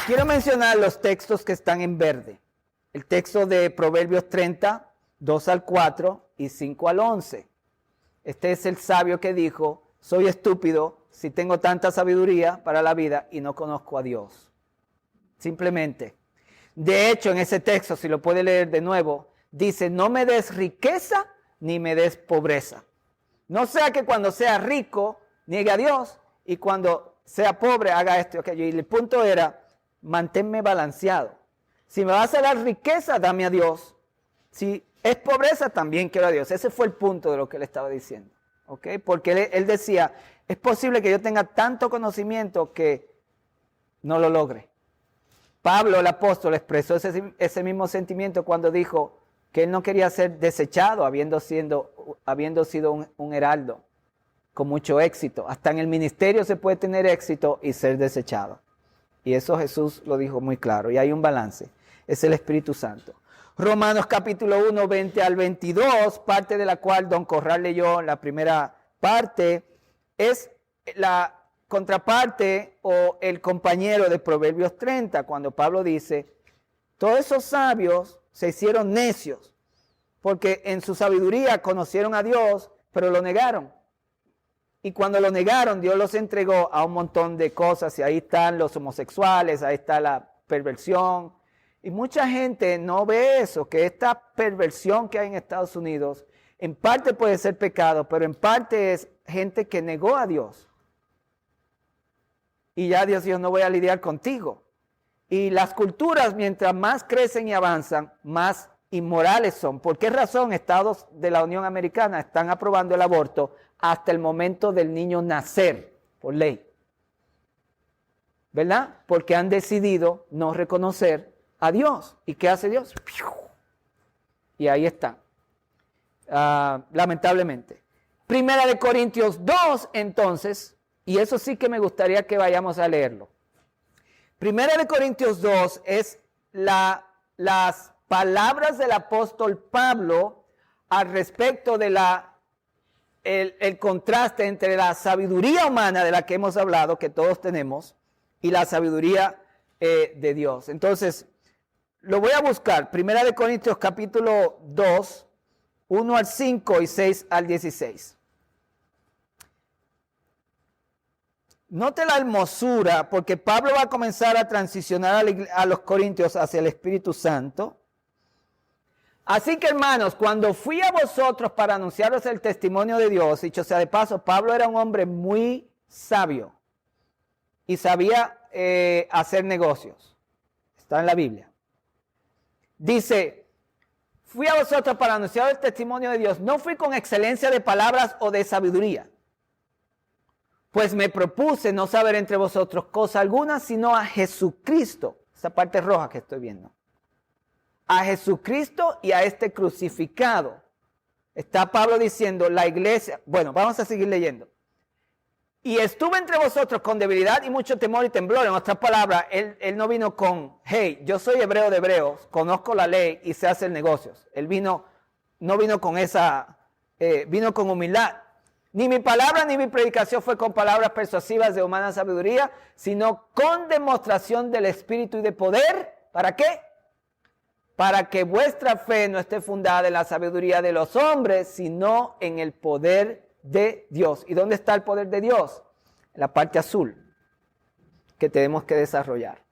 Quiero mencionar los textos que están en verde. El texto de Proverbios 30, 2 al 4 y 5 al 11. Este es el sabio que dijo, soy estúpido si tengo tanta sabiduría para la vida y no conozco a Dios. Simplemente. De hecho, en ese texto, si lo puede leer de nuevo, dice, no me des riqueza ni me des pobreza. No sea que cuando sea rico niegue a Dios y cuando sea pobre haga esto y aquello. Y el punto era, manténme balanceado. Si me vas a dar riqueza, dame a Dios. Si es pobreza, también quiero a Dios. Ese fue el punto de lo que él estaba diciendo. ¿Okay? Porque él decía, es posible que yo tenga tanto conocimiento que no lo logre. Pablo, el apóstol, expresó ese mismo sentimiento cuando dijo que él no quería ser desechado habiendo sido un heraldo con mucho éxito. Hasta en el ministerio se puede tener éxito y ser desechado. Y eso Jesús lo dijo muy claro. Y hay un balance. Es el Espíritu Santo. Romanos capítulo 1, 20 al 22, parte de la cual Don Corral leyó la primera parte, es la contraparte o el compañero de Proverbios 30, cuando Pablo dice, todos esos sabios se hicieron necios, porque en su sabiduría conocieron a Dios, pero lo negaron. Y cuando lo negaron, Dios los entregó a un montón de cosas, y ahí están los homosexuales, ahí está la perversión. Y mucha gente no ve eso, que esta perversión que hay en Estados Unidos, en parte puede ser pecado, pero en parte es gente que negó a Dios. Y ya Dios dijo, no voy a lidiar contigo. Y las culturas, mientras más crecen y avanzan, más inmorales son. ¿Por qué razón estados de la Unión Americana están aprobando el aborto hasta el momento del niño nacer, por ley? ¿Verdad? Porque han decidido no reconocer a Dios. ¿Y qué hace Dios? Y ahí está. Lamentablemente. Primera de Corintios 2, entonces, y eso sí que me gustaría que vayamos a leerlo. Primera de Corintios 2 es las palabras del apóstol Pablo al respecto de el contraste entre la sabiduría humana de la que hemos hablado, que todos tenemos, y la sabiduría de Dios. Entonces, lo voy a buscar. Primera de Corintios capítulo 2, 1 al 5 y 6 al 16. Note la hermosura, porque Pablo va a comenzar a transicionar a los corintios hacia el Espíritu Santo. Así que, hermanos, cuando fui a vosotros para anunciaros el testimonio de Dios, dicho sea de paso, Pablo era un hombre muy sabio y sabía hacer negocios. Está en la Biblia. Dice, fui a vosotros para anunciar el testimonio de Dios. No fui con excelencia de palabras o de sabiduría, pues me propuse no saber entre vosotros cosa alguna, sino a Jesucristo. Esa parte roja que estoy viendo. A Jesucristo y a este crucificado. Está Pablo diciendo, la iglesia... Bueno, vamos a seguir leyendo. Y estuve entre vosotros con debilidad y mucho temor y temblor. En otras palabras, él no vino con, hey, yo soy hebreo de hebreos, conozco la ley y sé hacer negocios. Él no vino con vino con humildad. Ni mi palabra ni mi predicación fue con palabras persuasivas de humana sabiduría, sino con demostración del Espíritu y de poder. ¿Para qué? Para que vuestra fe no esté fundada en la sabiduría de los hombres, sino en el poder de Dios. ¿Y dónde está el poder de Dios? En la parte azul, que tenemos que desarrollar.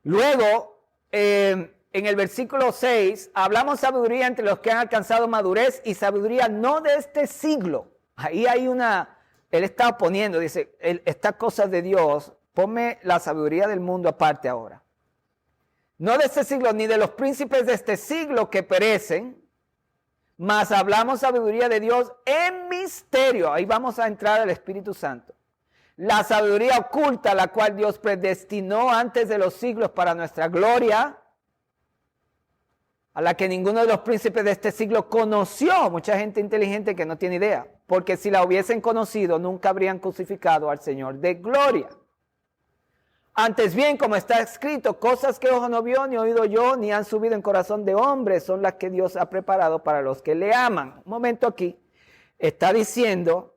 Luego, en el versículo 6, hablamos sabiduría entre los que han alcanzado madurez y sabiduría no de este siglo. Ahí hay él está oponiendo, dice, estas cosas de Dios, ponme la sabiduría del mundo aparte ahora. No de este siglo, ni de los príncipes de este siglo que perecen, mas hablamos sabiduría de Dios en misterio. Ahí vamos a entrar al Espíritu Santo. La sabiduría oculta, la cual Dios predestinó antes de los siglos para nuestra gloria, a la que ninguno de los príncipes de este siglo conoció. Mucha gente inteligente que no tiene idea, porque si la hubiesen conocido, nunca habrían crucificado al Señor de gloria. Antes bien, como está escrito, cosas que ojo no vio, ni oído yo, ni han subido en corazón de hombre, son las que Dios ha preparado para los que le aman. Un momento aquí, está diciendo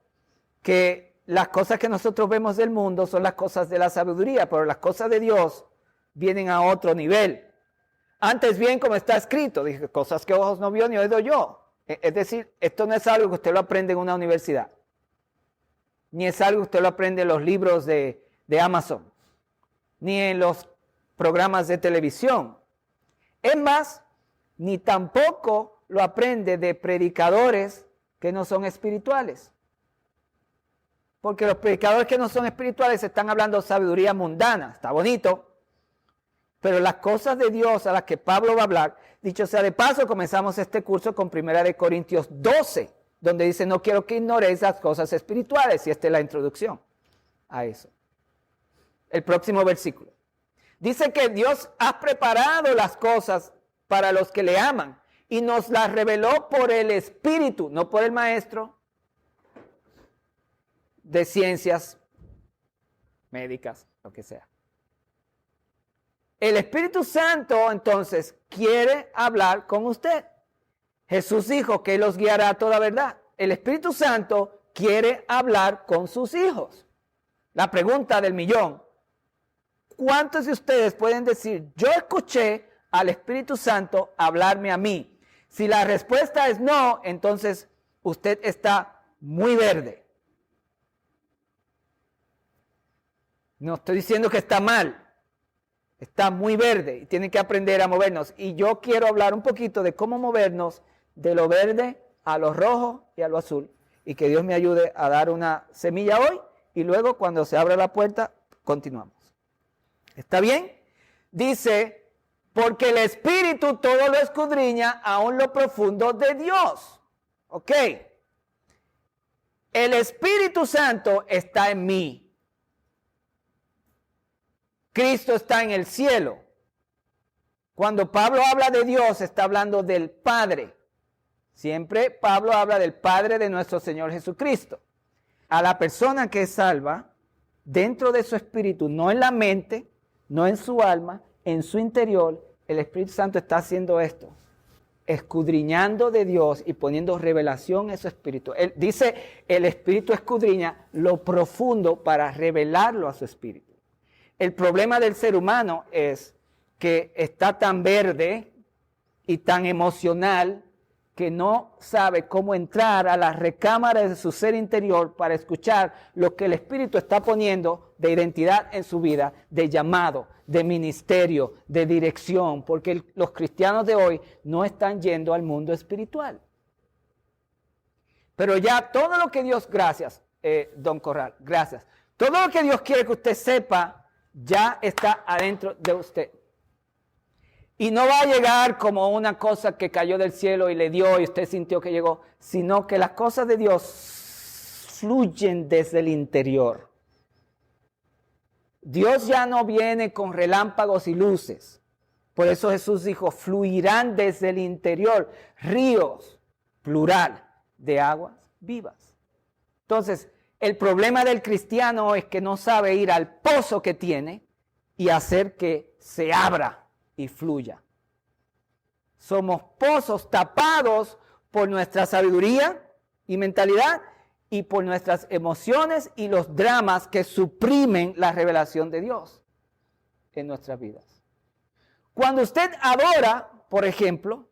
que las cosas que nosotros vemos del mundo son las cosas de la sabiduría, pero las cosas de Dios vienen a otro nivel. Antes bien, como está escrito, dije, cosas que ojos no vio ni oído yo. Es decir, esto no es algo que usted lo aprende en una universidad, ni es algo que usted lo aprende en los libros de Amazon, ni en los programas de televisión. Es más, ni tampoco lo aprende de predicadores que no son espirituales. Porque los predicadores que no son espirituales están hablando sabiduría mundana, está bonito, pero las cosas de Dios a las que Pablo va a hablar, dicho sea de paso, comenzamos este curso con 1 Corintios 12, donde dice, no quiero que ignoréis las cosas espirituales, y esta es la introducción a eso. El próximo versículo. Dice que Dios ha preparado las cosas para los que le aman, y nos las reveló por el Espíritu, no por el maestro de ciencias médicas, lo que sea. El Espíritu Santo, entonces, quiere hablar con usted. Jesús dijo que Él los guiará a toda verdad. El Espíritu Santo quiere hablar con sus hijos. La pregunta del millón. ¿Cuántos de ustedes pueden decir, yo escuché al Espíritu Santo hablarme a mí? Si la respuesta es no, entonces usted está muy verde. No estoy diciendo que está mal. Está muy verde y tiene que aprender a movernos. Y yo quiero hablar un poquito de cómo movernos de lo verde a lo rojo y a lo azul. Y que Dios me ayude a dar una semilla hoy y luego cuando se abra la puerta continuamos. ¿Está bien? Dice, porque el Espíritu todo lo escudriña aún lo profundo de Dios. ¿Ok? El Espíritu Santo está en mí. Cristo está en el cielo. Cuando Pablo habla de Dios, está hablando del Padre. Siempre Pablo habla del Padre de nuestro Señor Jesucristo. A la persona que es salva, dentro de su espíritu, no en la mente, no en su alma, en su interior, el Espíritu Santo está haciendo esto. Escudriñando de Dios y poniendo revelación en su espíritu. Él dice, el Espíritu escudriña lo profundo para revelarlo a su espíritu. El problema del ser humano es que está tan verde y tan emocional que no sabe cómo entrar a las recámaras de su ser interior para escuchar lo que el Espíritu está poniendo de identidad en su vida, de llamado, de ministerio, de dirección, porque los cristianos de hoy no están yendo al mundo espiritual. Pero ya todo lo que Dios, gracias, Don Corral, gracias, todo lo que Dios quiere que usted sepa, ya está adentro de usted. Y no va a llegar como una cosa que cayó del cielo y le dio y usted sintió que llegó, sino que las cosas de Dios fluyen desde el interior. Dios ya no viene con relámpagos y luces. Por eso Jesús dijo, fluirán desde el interior ríos, plural, de aguas vivas. Entonces, el problema del cristiano es que no sabe ir al pozo que tiene y hacer que se abra y fluya. Somos pozos tapados por nuestra sabiduría y mentalidad y por nuestras emociones y los dramas que suprimen la revelación de Dios en nuestras vidas. Cuando usted adora, por ejemplo,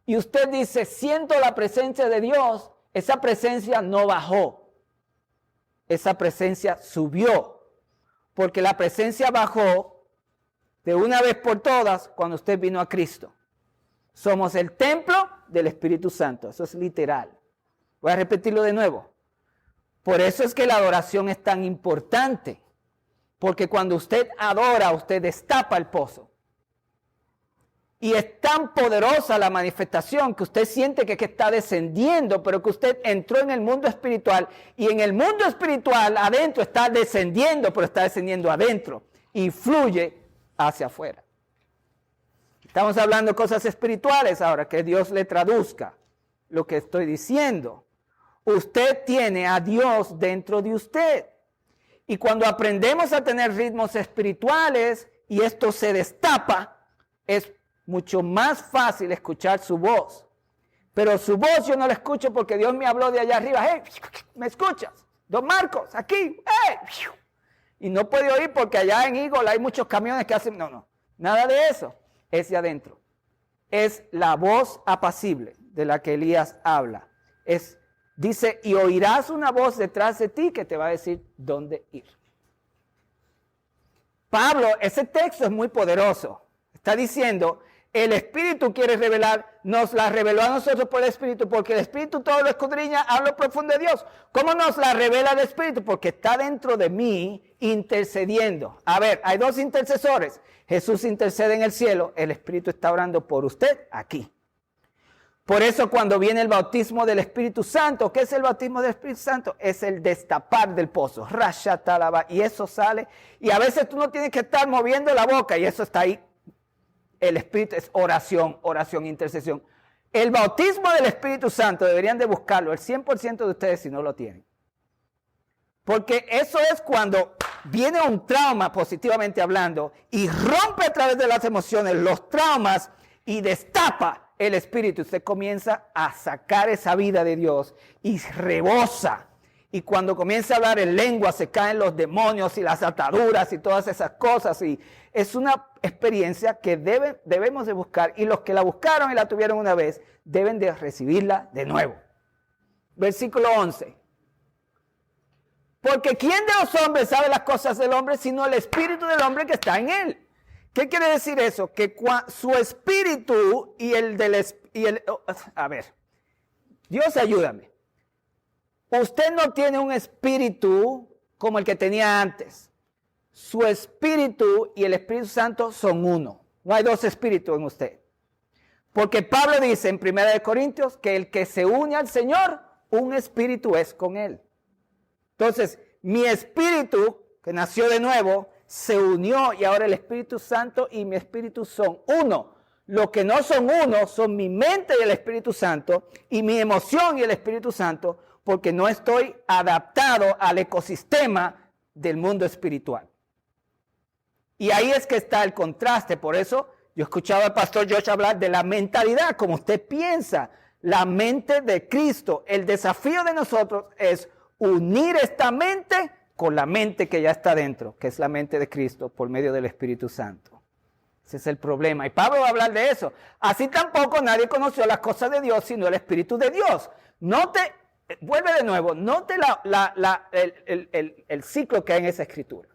y usted dice, siento la presencia de Dios, esa presencia no bajó. Esa presencia subió, porque la presencia bajó de una vez por todas cuando usted vino a Cristo. Somos el templo del Espíritu Santo, eso es literal. Voy a repetirlo de nuevo. Por eso es que la adoración es tan importante, porque cuando usted adora, usted destapa el pozo. Y es tan poderosa la manifestación que usted siente que está descendiendo, pero que usted entró en el mundo espiritual y en el mundo espiritual adentro está descendiendo, pero está descendiendo adentro y fluye hacia afuera. Estamos hablando de cosas espirituales ahora, que Dios le traduzca lo que estoy diciendo. Usted tiene a Dios dentro de usted. Y cuando aprendemos a tener ritmos espirituales y esto se destapa, es mucho más fácil escuchar su voz. Pero su voz yo no la escucho porque Dios me habló de allá arriba. Hey, ¿me escuchas? Don Marcos, aquí. Y no puede oír porque allá en Eagle hay muchos camiones que hacen... No, nada de eso. Es de adentro. Es la voz apacible de la que Elías habla. Dice, y oirás una voz detrás de ti que te va a decir dónde ir. Pablo, ese texto es muy poderoso. Está diciendo, el Espíritu quiere revelar, nos la reveló a nosotros por el Espíritu, porque el Espíritu todo lo escudriña a lo profundo de Dios. ¿Cómo nos la revela el Espíritu? Porque está dentro de mí intercediendo. A ver, hay dos intercesores. Jesús intercede en el cielo, el Espíritu está orando por usted aquí. Por eso cuando viene el bautismo del Espíritu Santo, ¿qué es el bautismo del Espíritu Santo? Es el destapar del pozo, rashatalaba, y eso sale. Y a veces tú no tienes que estar moviendo la boca y eso está ahí. El Espíritu es oración, intercesión. El bautismo del Espíritu Santo deberían de buscarlo, el 100% de ustedes si no lo tienen. Porque eso es cuando viene un trauma, positivamente hablando, y rompe a través de las emociones los traumas y destapa el Espíritu. Usted comienza a sacar esa vida de Dios y rebosa. Y cuando comienza a hablar en lengua se caen los demonios y las ataduras y todas esas cosas. Y es una experiencia que debemos de buscar. Y los que la buscaron y la tuvieron una vez deben de recibirla de nuevo. Versículo 11. Porque ¿quién de los hombres sabe las cosas del hombre sino el espíritu del hombre que está en él? ¿Qué quiere decir eso? Que su espíritu y el del... a ver, Dios ayúdame. Usted no tiene un espíritu como el que tenía antes. Su espíritu y el Espíritu Santo son uno. No hay dos espíritus en usted. Porque Pablo dice en 1 Corintios que el que se une al Señor, un espíritu es con él. Entonces, mi espíritu, que nació de nuevo, se unió y ahora el Espíritu Santo y mi espíritu son uno. Lo que no son uno son mi mente y el Espíritu Santo y mi emoción y el Espíritu Santo, porque no estoy adaptado al ecosistema del mundo espiritual. Y ahí es que está el contraste. Por eso yo escuchaba al pastor Josh hablar de la mentalidad, como usted piensa, la mente de Cristo. El desafío de nosotros es unir esta mente con la mente que ya está dentro, que es la mente de Cristo por medio del Espíritu Santo. Ese es el problema. Y Pablo va a hablar de eso. Así tampoco nadie conoció las cosas de Dios, sino el Espíritu de Dios. Vuelve de nuevo, note el ciclo que hay en esa escritura.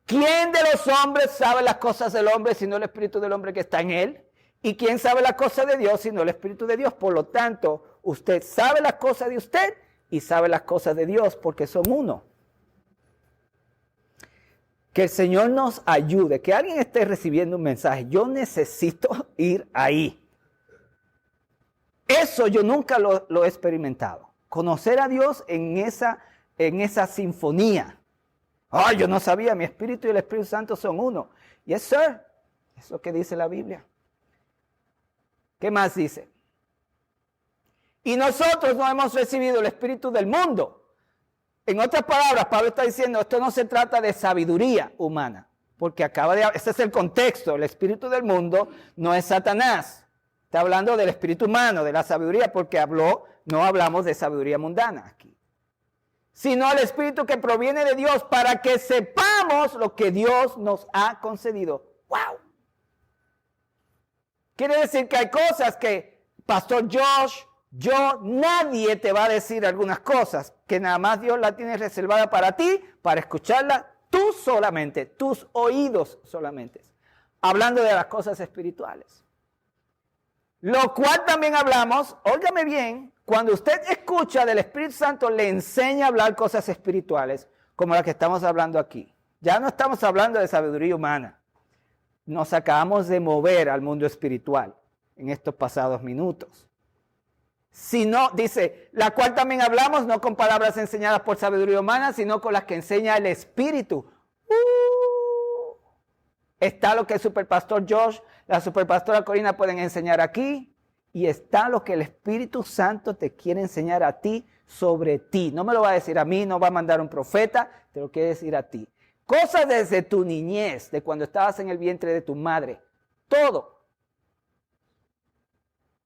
¿Quién de los hombres sabe las cosas del hombre, sino el Espíritu del hombre que está en él? ¿Y quién sabe las cosas de Dios, sino el Espíritu de Dios? Por lo tanto, usted sabe las cosas de usted y sabe las cosas de Dios, porque son uno. Que el Señor nos ayude, que alguien esté recibiendo un mensaje. Yo necesito ir ahí. Eso yo nunca lo he experimentado. Conocer a Dios en esa sinfonía. Ay, yo no sabía, mi Espíritu y el Espíritu Santo son uno. Yes, sir. Es lo que dice la Biblia. ¿Qué más dice? Y nosotros no hemos recibido el Espíritu del mundo. En otras palabras, Pablo está diciendo, esto no se trata de sabiduría humana, porque ese es el contexto, el espíritu del mundo no es Satanás. Está hablando del espíritu humano, de la sabiduría, porque no hablamos de sabiduría mundana aquí. Sino el espíritu que proviene de Dios para que sepamos lo que Dios nos ha concedido. ¡Wow! Quiere decir que hay cosas que Pastor Josh, nadie te va a decir algunas cosas que nada más Dios la tiene reservada para ti, para escucharla tú solamente, tus oídos solamente. Hablando de las cosas espirituales. Lo cual también hablamos, óigame bien, cuando usted escucha del Espíritu Santo, le enseña a hablar cosas espirituales, como las que estamos hablando aquí. Ya no estamos hablando de sabiduría humana. Nos acabamos de mover al mundo espiritual en estos pasados minutos. Sino, dice, la cual también hablamos, no con palabras enseñadas por sabiduría humana, sino con las que enseña el Espíritu. Está lo que el superpastor Josh, la superpastora Corina pueden enseñar aquí, y está lo que el Espíritu Santo te quiere enseñar a ti sobre ti. No me lo va a decir a mí, no va a mandar un profeta, te lo quiere decir a ti. Cosas desde tu niñez, de cuando estabas en el vientre de tu madre. Todo.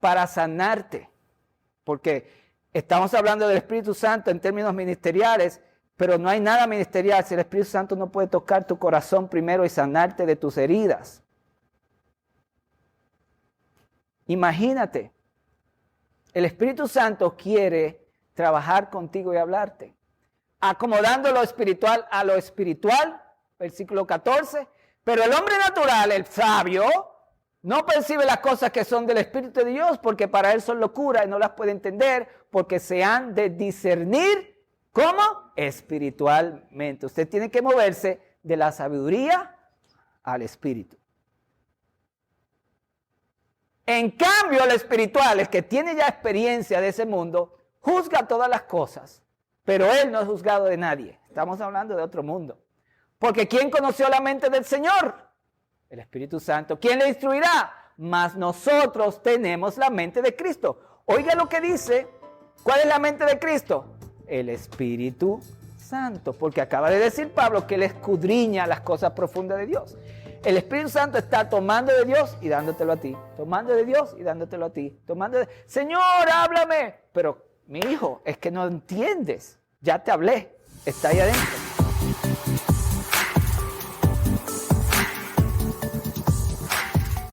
Para sanarte. Porque Estamos hablando del Espíritu Santo en términos ministeriales, pero no hay nada ministerial si el Espíritu Santo no puede tocar tu corazón primero y sanarte de tus heridas. Imagínate, el Espíritu Santo quiere trabajar contigo y hablarte, acomodando lo espiritual a lo espiritual, versículo 14, pero el hombre natural, el sabio, no percibe las cosas que son del Espíritu de Dios, porque para él son locura y no las puede entender, porque se han de discernir, ¿cómo? Espiritualmente. Usted tiene que moverse de la sabiduría al Espíritu. En cambio, el espiritual, el que tiene ya experiencia de ese mundo, juzga todas las cosas, pero él no es juzgado de nadie. Estamos hablando de otro mundo. Porque ¿quién conoció la mente del Señor? El Espíritu Santo. ¿Quién le instruirá? Mas nosotros tenemos la mente de Cristo. Oiga lo que dice. ¿Cuál es la mente de Cristo? El Espíritu Santo. Porque acaba de decir Pablo que él escudriña las cosas profundas de Dios. El Espíritu Santo está tomando de Dios y dándotelo a ti. Tomando de Dios y dándotelo a ti. Señor, háblame. Pero mi hijo, es que no entiendes. Ya te hablé. Está ahí adentro.